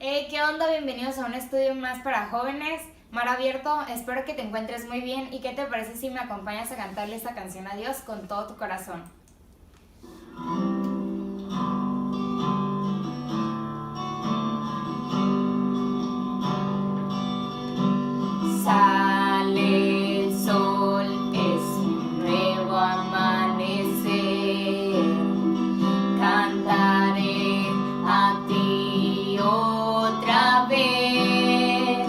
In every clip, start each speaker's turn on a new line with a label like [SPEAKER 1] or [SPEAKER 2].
[SPEAKER 1] Hey, ¿qué onda? Bienvenidos a un estudio más para jóvenes. Mar abierto, espero que te encuentres muy bien. ¿Y qué te parece si me acompañas a cantarle esta canción a Dios con todo tu corazón? Sale el sol, es un nuevo amanecer. Cantaré a ti otra vez.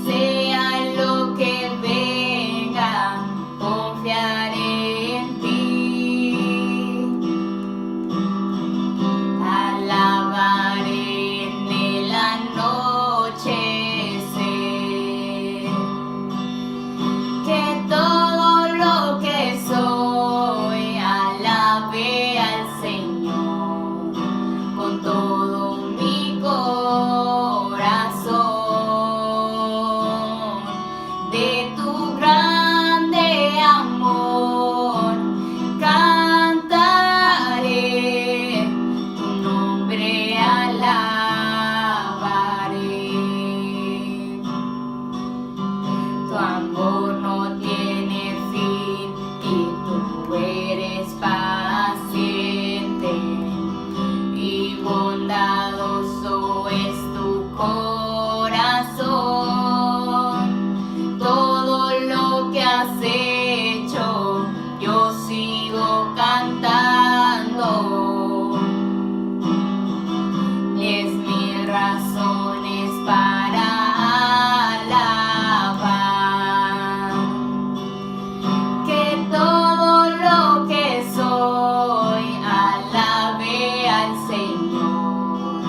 [SPEAKER 1] Sea lo que venga, confiaré en ti. Alabaré en el anochecer. Que todo lo que soy alabe al Señor con todo mi corazón. De tu grande amor cantaré, tu nombre alabaré. Tu amor no tiene fin y tú eres paciente y bondadoso es tu corazón. Todo lo que has hecho yo sigo cantando. 10,000 razones para alabar. Que todo lo que soy alabe al Señor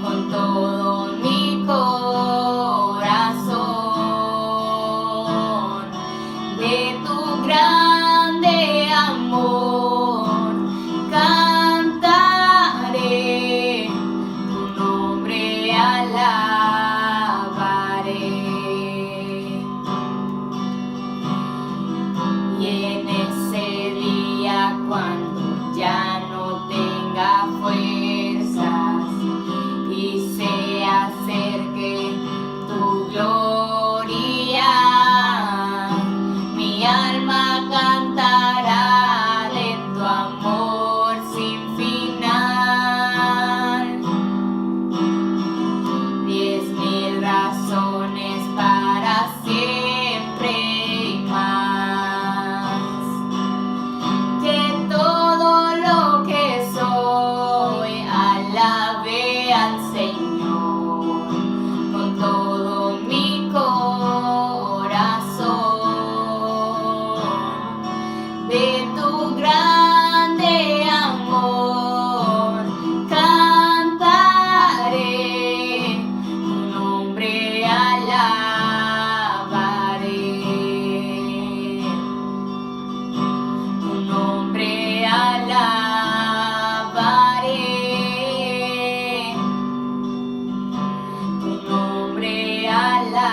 [SPEAKER 1] con todo mi corazón. De tu grande amor cantaré, tu nombre alabaré. Y en ese día cuando ya no tenga fuerzas y se acerque tu gloria, mi alma cantará de tu amor sin final. 10,000 razones para siempre y más. Que todo lo que soy alabe al Señor con todo mi corazón. De tu grande amor cantaré, tu nombre alabaré. Tu nombre alabaré. Tu nombre alabaré.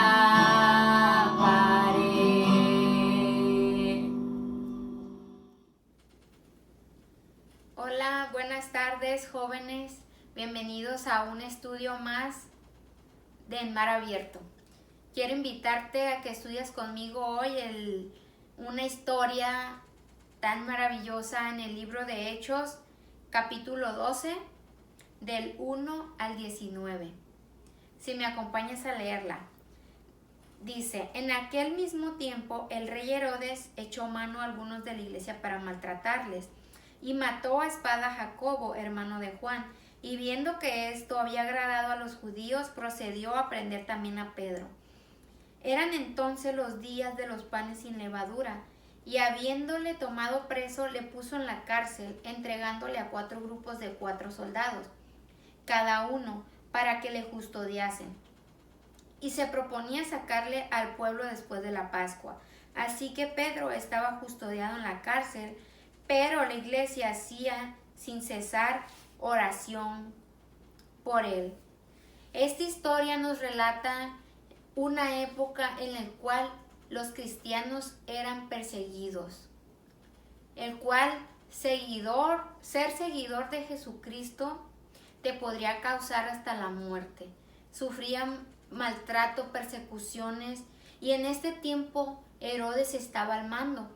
[SPEAKER 1] Hola, buenas tardes, jóvenes. Bienvenidos a un estudio más de En Mar Abierto. Quiero invitarte a que estudies conmigo hoy una historia tan maravillosa en el libro de Hechos, capítulo 12, del 1 al 19. Si me acompañas a leerla. Dice: en aquel mismo tiempo el rey Herodes echó mano a algunos de la iglesia para maltratarles, y mató a espada a Jacobo, hermano de Juan, y viendo que esto había agradado a los judíos, procedió a prender también a Pedro. Eran entonces los días de los panes sin levadura, y habiéndole tomado preso, le puso en la cárcel, entregándole a 4 grupos de 4 soldados, cada uno, para que le custodiasen. Y se proponía sacarle al pueblo después de la Pascua. Así que Pedro estaba custodiado en la cárcel, pero la iglesia hacía sin cesar oración por él. Esta historia nos relata una época en la cual los cristianos eran perseguidos, el cual ser seguidor de Jesucristo te podría causar hasta la muerte. sufrían maltrato, persecuciones, y en este tiempo Herodes estaba al mando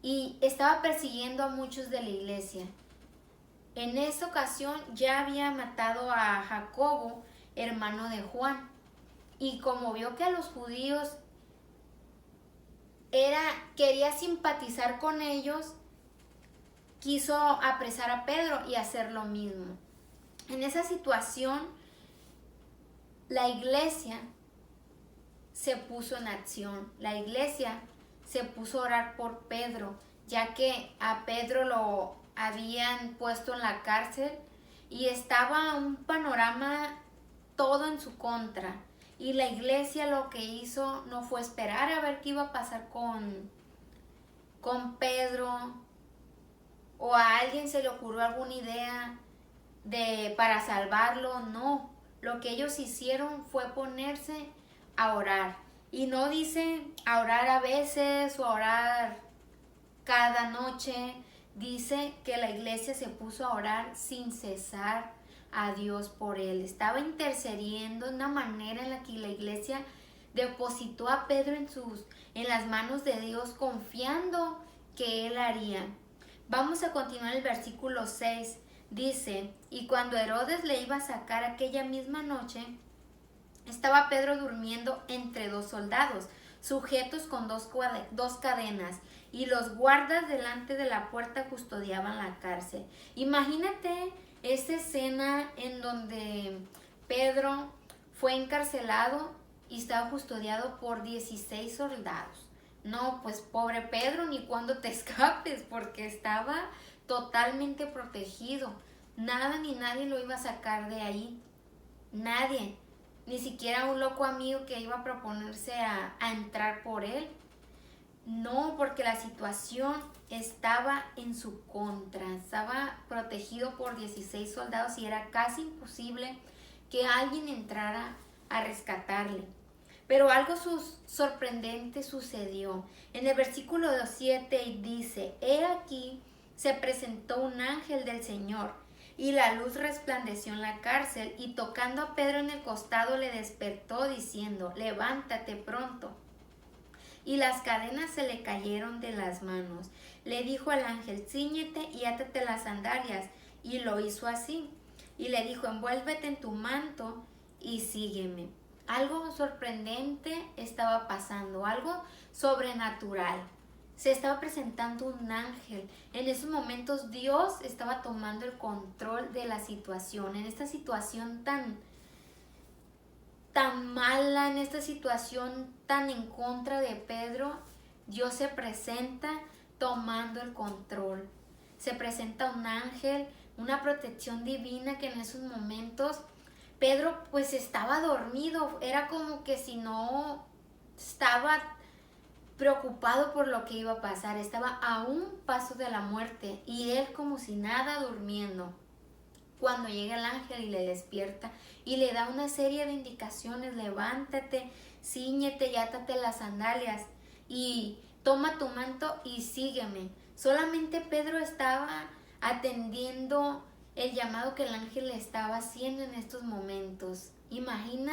[SPEAKER 1] y estaba persiguiendo a muchos de la iglesia. En esta ocasión ya había matado a Jacobo, hermano de Juan, y como vio que a los judíos quería simpatizar con ellos, quiso apresar a Pedro y hacer lo mismo. En esa situación, la iglesia se puso en acción. La iglesia se puso a orar por Pedro, ya que a Pedro lo habían puesto en la cárcel y estaba un panorama todo en su contra. Y la iglesia lo que hizo no fue esperar a ver qué iba a pasar con Pedro, o a alguien se le ocurrió alguna idea para salvarlo. No, lo que ellos hicieron fue ponerse a orar. Y no dice a orar a veces o a orar cada noche. Dice que la iglesia se puso a orar sin cesar a Dios por él. Estaba intercediendo de una manera en la que la iglesia depositó a Pedro en las manos de Dios, confiando que él haría. Vamos a continuar el versículo 6. Dice: y cuando Herodes le iba a sacar aquella misma noche, estaba Pedro durmiendo entre dos soldados, sujetos con dos cadenas, y los guardas delante de la puerta custodiaban la cárcel. Imagínate esa escena en donde Pedro fue encarcelado y estaba custodiado por 16 soldados. No, pues pobre Pedro, ni cuando te escapes, porque estaba totalmente protegido. Nada ni nadie lo iba a sacar de ahí. Nadie. Ni siquiera un loco amigo que iba a proponerse a entrar por él. No, porque la situación estaba en su contra. Estaba protegido por 16 soldados y era casi imposible que alguien entrara a rescatarle. Pero algo sorprendente sucedió. En el versículo 7 dice: he aquí se presentó un ángel del Señor, y la luz resplandeció en la cárcel, y tocando a Pedro en el costado le despertó diciendo: levántate pronto. Y las cadenas se le cayeron de las manos. Le dijo al ángel: cíñete y átate las sandalias. Y lo hizo así. Y le dijo: envuélvete en tu manto y sígueme. Algo sorprendente estaba pasando, algo sobrenatural. Se estaba presentando un ángel. En esos momentos Dios estaba tomando el control de la situación. En esta situación tan mala, en esta situación tan en contra de Pedro, Dios se presenta tomando el control. Se presenta un ángel, una protección divina, que en esos momentos Pedro pues estaba dormido. Era como que si no estaba preocupado por lo que iba a pasar. Estaba a un paso de la muerte y él como si nada, durmiendo. Cuando llega el ángel y le despierta y le da una serie de indicaciones: levántate, cíñete y átate las sandalias y toma tu manto y sígueme. Solamente Pedro estaba atendiendo el llamado que el ángel le estaba haciendo en estos momentos. Imagina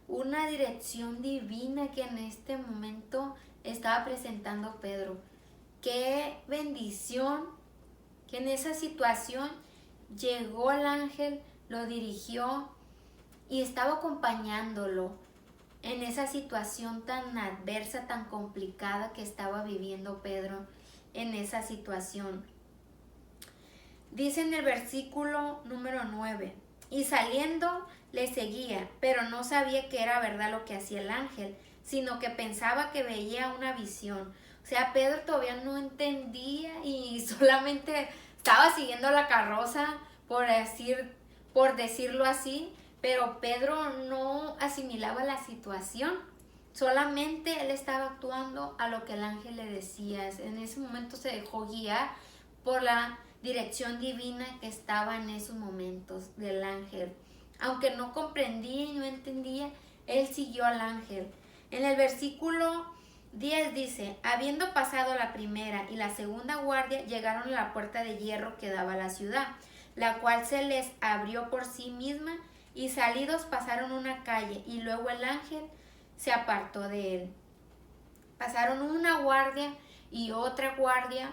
[SPEAKER 1] una dirección divina que en este momento estaba presentando Pedro. Qué bendición que en esa situación llegó el ángel, lo dirigió y estaba acompañándolo en esa situación tan adversa, tan complicada que estaba viviendo Pedro en esa situación. Dice en el versículo número 9: y saliendo le seguía, pero no sabía que era verdad lo que hacía el ángel, sino que pensaba que veía una visión. O sea, Pedro todavía no entendía y solamente estaba siguiendo la carroza, por decirlo así, pero Pedro no asimilaba la situación. Solamente él estaba actuando a lo que el ángel le decía. En ese momento se dejó guiar por la dirección divina que estaba en esos momentos del ángel. Aunque no comprendía y no entendía, él siguió al ángel. En el versículo 10 dice: habiendo pasado la primera y la segunda guardia, llegaron a la puerta de hierro que daba a la ciudad, la cual se les abrió por sí misma, y salidos pasaron una calle y luego el ángel se apartó de él. Pasaron una guardia y otra guardia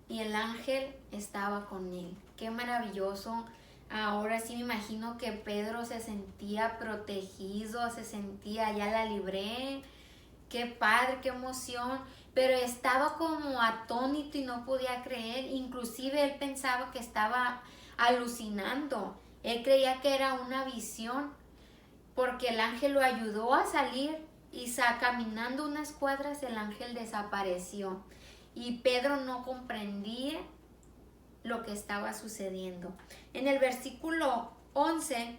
[SPEAKER 1] y el ángel estaba con él. Qué maravilloso. Ahora sí me imagino que Pedro se sentía protegido, se sentía, ya la libré. Qué padre, qué emoción. Pero estaba como atónito y no podía creer. Inclusive él pensaba que estaba alucinando. Él creía que era una visión, porque el ángel lo ayudó a salir y caminando unas cuadras el ángel desapareció. Y Pedro no comprendía lo que estaba sucediendo. En el versículo 11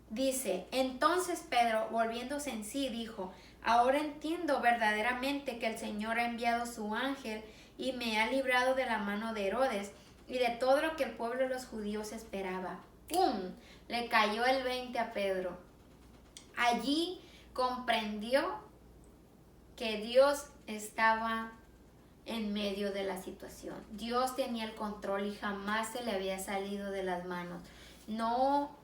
[SPEAKER 1] dice: entonces Pedro, volviéndose en sí, dijo: ahora entiendo verdaderamente que el Señor ha enviado su ángel y me ha librado de la mano de Herodes y de todo lo que el pueblo de los judíos esperaba. ¡Pum! Le cayó el 20 a Pedro. Allí comprendió que Dios estaba en medio de la situación. Dios tenía el control y jamás se le había salido de las manos. No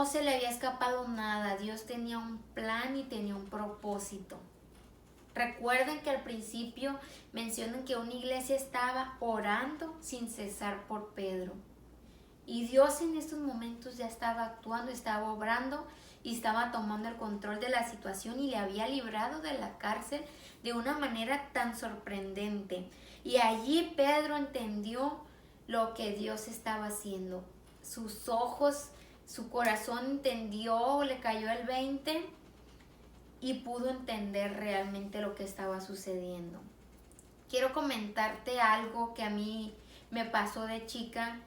[SPEAKER 1] se le había escapado nada. Dios tenía un plan y tenía un propósito. Recuerden que al principio mencionan que una iglesia estaba orando sin cesar por Pedro. Y Dios en estos momentos ya estaba actuando, estaba obrando y estaba tomando el control de la situación y le había librado de la cárcel de una manera tan sorprendente. Y allí Pedro entendió lo que Dios estaba haciendo. Sus ojos, su corazón entendió, le cayó el 20 y pudo entender realmente lo que estaba sucediendo. Quiero comentarte algo que a mí me pasó de chica.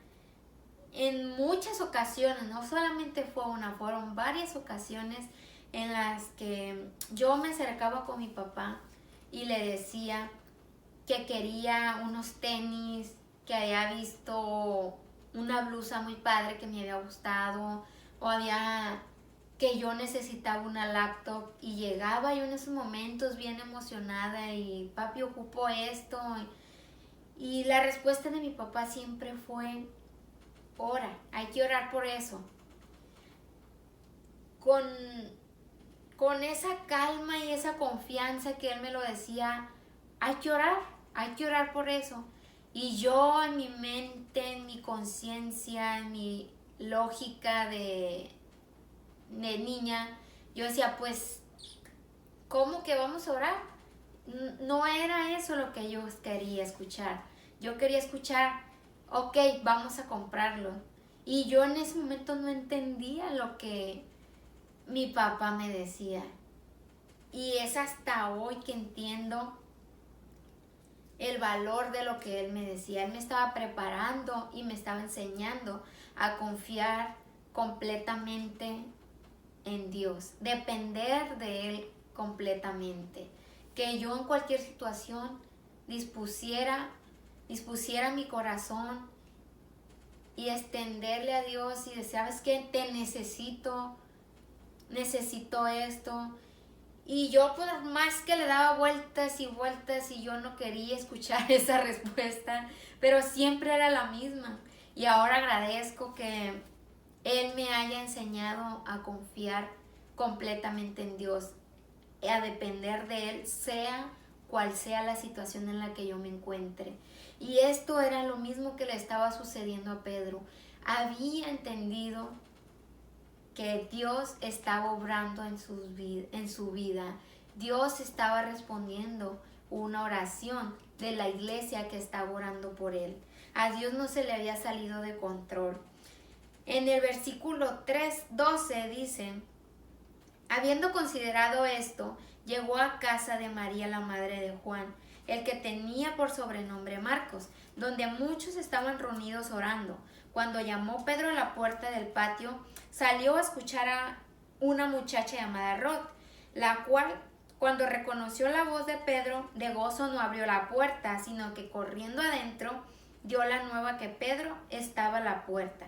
[SPEAKER 1] En muchas ocasiones, no solamente fue una, fueron varias ocasiones en las que yo me acercaba con mi papá y le decía que quería unos tenis, que había visto una blusa muy padre que me había gustado, o que yo necesitaba una laptop, y llegaba yo en esos momentos bien emocionada y papi, ocupo esto, y la respuesta de mi papá siempre fue: ora, hay que orar por eso. Con esa calma y esa confianza que él me lo decía, hay que orar por eso. Y yo en mi mente, en mi conciencia, en mi lógica de niña, yo decía, pues, ¿cómo que vamos a orar? No era eso lo que yo quería escuchar. Yo quería escuchar: ok, vamos a comprarlo. Y yo en ese momento no entendía lo que mi papá me decía. Y es hasta hoy que entiendo el valor de lo que él me decía. Él me estaba preparando y me estaba enseñando a confiar completamente en Dios, depender de Él completamente. Que yo en cualquier situación dispusiera mi corazón y extenderle a Dios y decir: ¿sabes qué? Te necesito esto. Y yo, pues, más que le daba vueltas y vueltas y yo no quería escuchar esa respuesta, pero siempre era la misma. Y ahora agradezco que Él me haya enseñado a confiar completamente en Dios, a depender de Él, sea cual sea la situación en la que yo me encuentre. Y esto era lo mismo que le estaba sucediendo a Pedro. Había entendido que Dios estaba obrando en su vida. Dios estaba respondiendo una oración de la iglesia que estaba orando por él. A Dios no se le había salido de control. En el versículo 3:12 dice: habiendo considerado esto, llegó a casa de María, la madre de Juan, el que tenía por sobrenombre Marcos, donde muchos estaban reunidos orando. Cuando llamó Pedro a la puerta del patio, salió a escuchar a una muchacha llamada Rod, la cual, cuando reconoció la voz de Pedro, de gozo no abrió la puerta, sino que corriendo adentro dio la nueva que Pedro estaba a la puerta.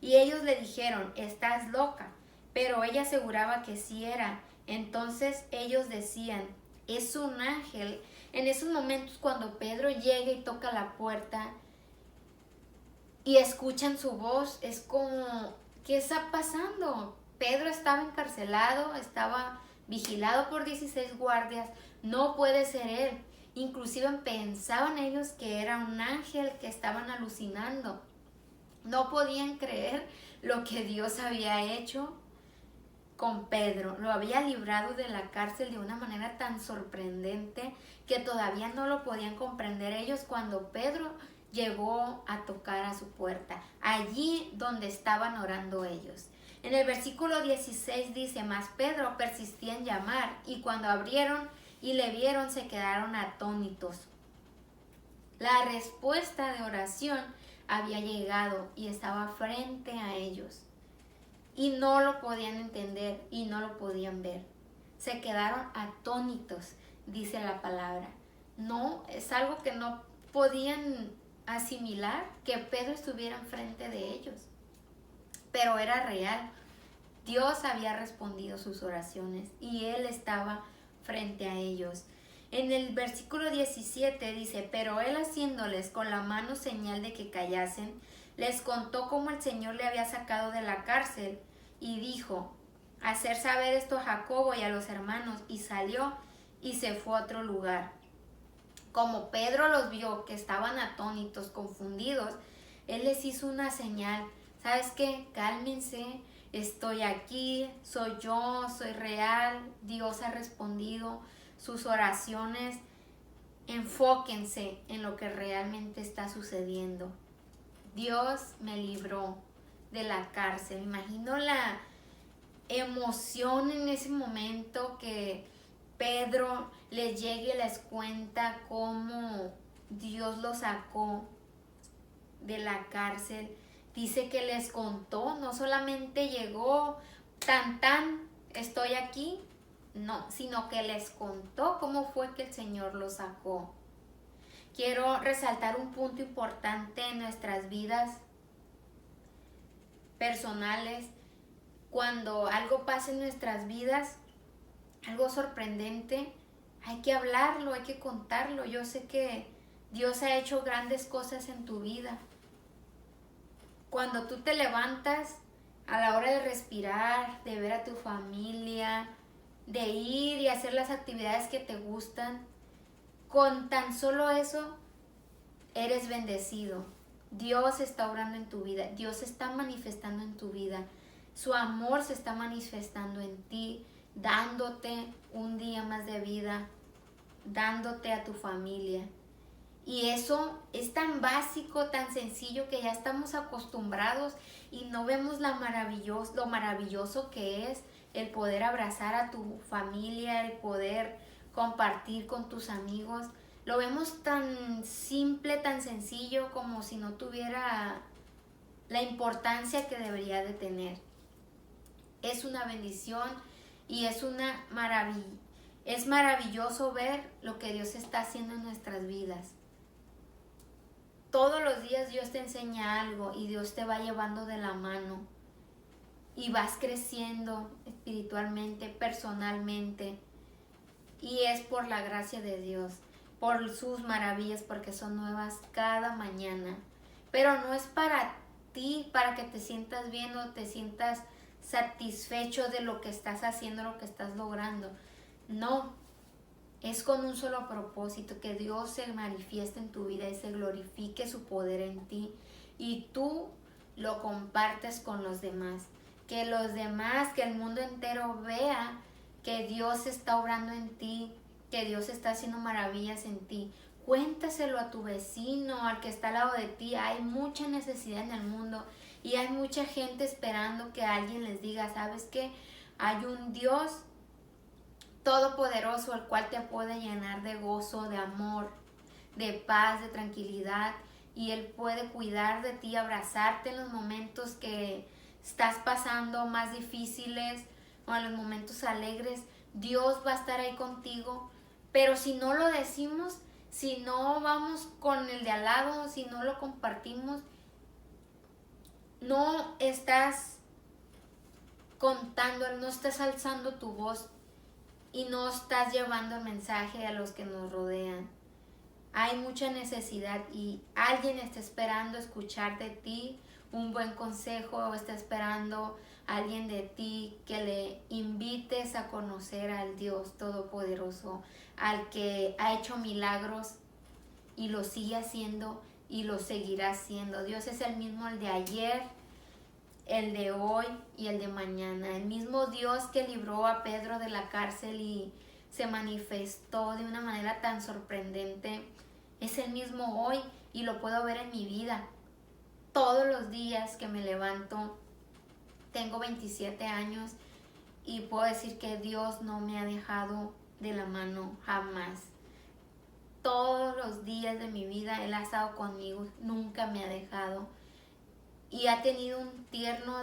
[SPEAKER 1] Y ellos le dijeron: estás loca. Pero ella aseguraba que sí era. Entonces ellos decían: es un ángel. En esos momentos, cuando Pedro llega y toca la puerta y escuchan su voz, es como ¿qué está pasando? Pedro estaba encarcelado, estaba vigilado por 16 guardias, no puede ser él. Inclusive pensaban ellos que era un ángel, que estaban alucinando. No podían creer lo que Dios había hecho con Pedro. Lo había librado de la cárcel de una manera tan sorprendente que todavía no lo podían comprender ellos cuando Pedro llegó a tocar a su puerta, allí donde estaban orando ellos. En el versículo 16 dice, mas Pedro persistía en llamar, y cuando abrieron y le vieron se quedaron atónitos. La respuesta de oración había llegado y estaba frente a ellos. Y no lo podían entender y no lo podían ver. Se quedaron atónitos, dice la palabra. No, es algo que no podían asimilar, que Pedro estuviera enfrente de ellos. Pero era real. Dios había respondido sus oraciones y Él estaba frente a ellos. En el versículo 17 dice, pero Él haciéndoles con la mano señal de que callasen, les contó cómo el Señor le había sacado de la cárcel y dijo, hacer saber esto a Jacobo y a los hermanos, y salió y se fue a otro lugar. Como Pedro los vio que estaban atónitos, confundidos, Él les hizo una señal. ¿Sabes qué? Cálmense, estoy aquí, soy yo, soy real, Dios ha respondido sus oraciones. Enfóquense en lo que realmente está sucediendo. Dios me libró de la cárcel. Imagino la emoción en ese momento que Pedro les llegue y les cuenta cómo Dios lo sacó de la cárcel. Dice que les contó, no solamente llegó tan, estoy aquí, no, sino que les contó cómo fue que el Señor lo sacó. Quiero resaltar un punto importante en nuestras vidas personales. Cuando algo pasa en nuestras vidas, algo sorprendente, hay que hablarlo, hay que contarlo. Yo sé que Dios ha hecho grandes cosas en tu vida. Cuando tú te levantas a la hora de respirar, de ver a tu familia, de ir y hacer las actividades que te gustan, con tan solo eso eres bendecido. Dios está obrando en tu vida, Dios está manifestando en tu vida. Su amor se está manifestando en ti, dándote un día más de vida, dándote a tu familia. Y eso es tan básico, tan sencillo, que ya estamos acostumbrados y no vemos lo maravilloso que es el poder abrazar a tu familia, el poder compartir con tus amigos. Lo vemos tan simple, tan sencillo, como si no tuviera la importancia que debería de tener. Es una bendición y es una maravilla. Es maravilloso ver lo que Dios está haciendo en nuestras vidas. Todos los días Dios te enseña algo y Dios te va llevando de la mano y vas creciendo espiritualmente, personalmente, y es por la gracia de Dios, por sus maravillas, porque son nuevas cada mañana. Pero no es para ti, para que te sientas bien o te sientas satisfecho de lo que estás haciendo, lo que estás logrando. No, es con un solo propósito, que Dios se manifieste en tu vida y se glorifique su poder en ti y tú lo compartes con los demás. Que los demás, que el mundo entero vea que Dios está obrando en ti, que Dios está haciendo maravillas en ti. Cuéntaselo a tu vecino, al que está al lado de ti. Hay mucha necesidad en el mundo y hay mucha gente esperando que alguien les diga, ¿sabes qué? Hay un Dios todopoderoso, el cual te puede llenar de gozo, de amor, de paz, de tranquilidad, y Él puede cuidar de ti, abrazarte en los momentos que estás pasando más difíciles o en los momentos alegres. Dios va a estar ahí contigo, pero si no lo decimos, si no vamos con el de al lado, si no lo compartimos, no estás contando, no estás alzando tu voz y no estás llevando el mensaje a los que nos rodean. Hay mucha necesidad y alguien está esperando escuchar de ti un buen consejo o está esperando a alguien de ti, que le invites a conocer al Dios Todopoderoso, al que ha hecho milagros y lo sigue haciendo y lo seguirá haciendo. Dios es el mismo, el de ayer, el de hoy y el de mañana. El mismo Dios que libró a Pedro de la cárcel y se manifestó de una manera tan sorprendente, es el mismo hoy y lo puedo ver en mi vida. Todos los días que me levanto, tengo 27 años y puedo decir que Dios no me ha dejado de la mano jamás. Todos los días de mi vida Él ha estado conmigo, nunca me ha dejado. Y ha tenido un tierno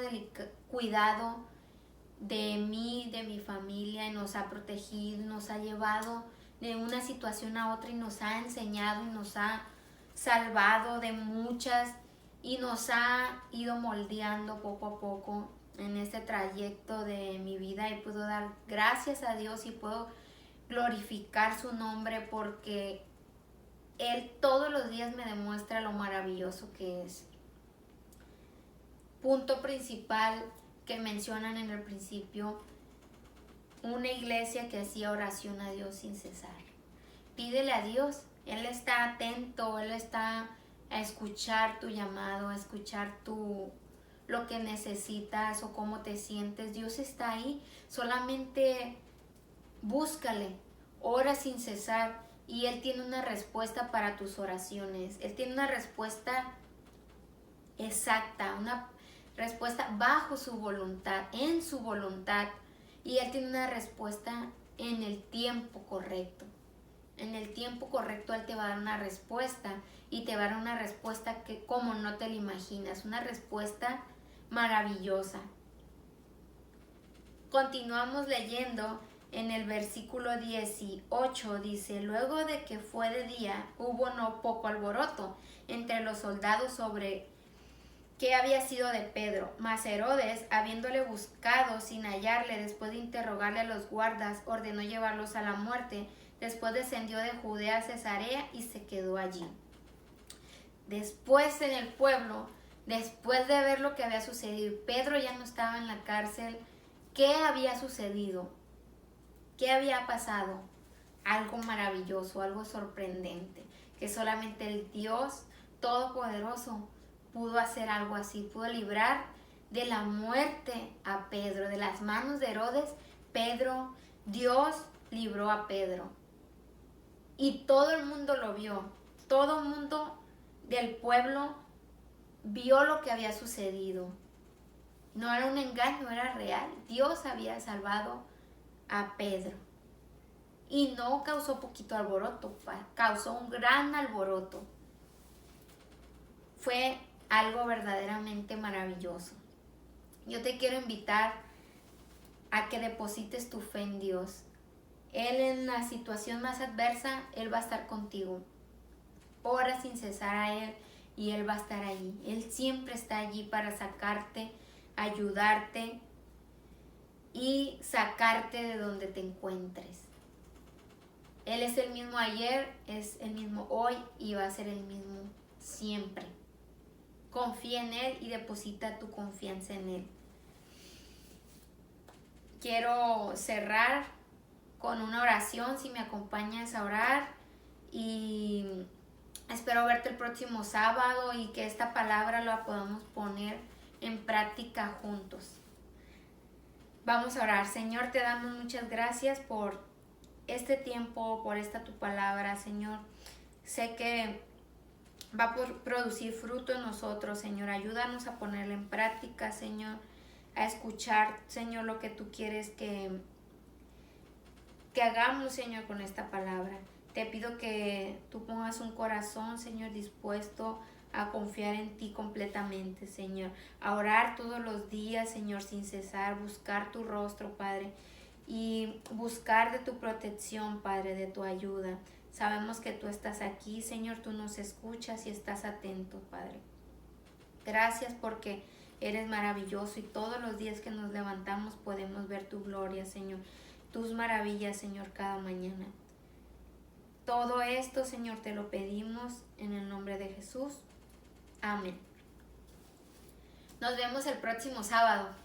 [SPEAKER 1] cuidado de mí, de mi familia, y nos ha protegido, nos ha llevado de una situación a otra y nos ha enseñado y nos ha salvado de muchas y nos ha ido moldeando poco a poco en este trayecto de mi vida, y puedo dar gracias a Dios y puedo glorificar su nombre porque Él todos los días me demuestra lo maravilloso que es. Punto principal que mencionan en el principio, una iglesia que hacía oración a Dios sin cesar. Pídele a Dios, Él está atento, Él está a escuchar tu llamado, a escuchar lo que necesitas o cómo te sientes. Dios está ahí, solamente búscale, ora sin cesar y Él tiene una respuesta para tus oraciones. Él tiene una respuesta exacta, una respuesta bajo su voluntad, en su voluntad, y Él tiene una respuesta en el tiempo correcto. En el tiempo correcto Él te va a dar una respuesta y te va a dar una respuesta que como no te la imaginas, una respuesta maravillosa. Continuamos leyendo en el versículo 18, dice: luego de que fue de día, hubo no poco alboroto entre los soldados sobre qué había sido de Pedro. Mas Herodes, habiéndole buscado sin hallarle, después de interrogarle a los guardas, ordenó llevarlos a la muerte. Después descendió de Judea a Cesarea y se quedó allí. Después en el pueblo, después de ver lo que había sucedido, Pedro ya no estaba en la cárcel. ¿Qué había sucedido? ¿Qué había pasado? Algo maravilloso, algo sorprendente, que solamente el Dios Todopoderoso pudo hacer algo así, pudo librar de la muerte a Pedro, de las manos de Herodes. Dios libró a Pedro. Y todo el mundo lo vio, todo el mundo del pueblo vio lo que había sucedido. No era un engaño, era real. Dios había salvado a Pedro. Y no causó poquito alboroto, causó un gran alboroto. Fue algo verdaderamente maravilloso. Yo te quiero invitar a que deposites tu fe en Dios. Él en la situación más adversa, Él va a estar contigo. Ora sin cesar a Él y Él va a estar allí. Él siempre está allí para sacarte, ayudarte y sacarte de donde te encuentres. Él es el mismo ayer, es el mismo hoy y va a ser el mismo siempre. Confía en Él y deposita tu confianza en Él. Quiero cerrar con una oración, si me acompañas a orar, y espero verte el próximo sábado y que esta palabra la podamos poner en práctica juntos. Vamos a orar. Señor, te damos muchas gracias por este tiempo, por esta tu palabra, Señor. Sé que va a producir fruto en nosotros, Señor. Ayúdanos a ponerla en práctica, Señor, a escuchar, Señor, lo que tú quieres que hagamos, Señor, con esta palabra. Te pido que tú pongas un corazón, Señor, dispuesto a confiar en ti completamente, Señor. A orar todos los días, Señor, sin cesar, buscar tu rostro, Padre, y buscar de tu protección, Padre, de tu ayuda. Sabemos que tú estás aquí, Señor, tú nos escuchas y estás atento, Padre. Gracias porque eres maravilloso y todos los días que nos levantamos podemos ver tu gloria, Señor. Tus maravillas, Señor, cada mañana. Todo esto, Señor, te lo pedimos en el nombre de Jesús. Amén. Nos vemos el próximo sábado.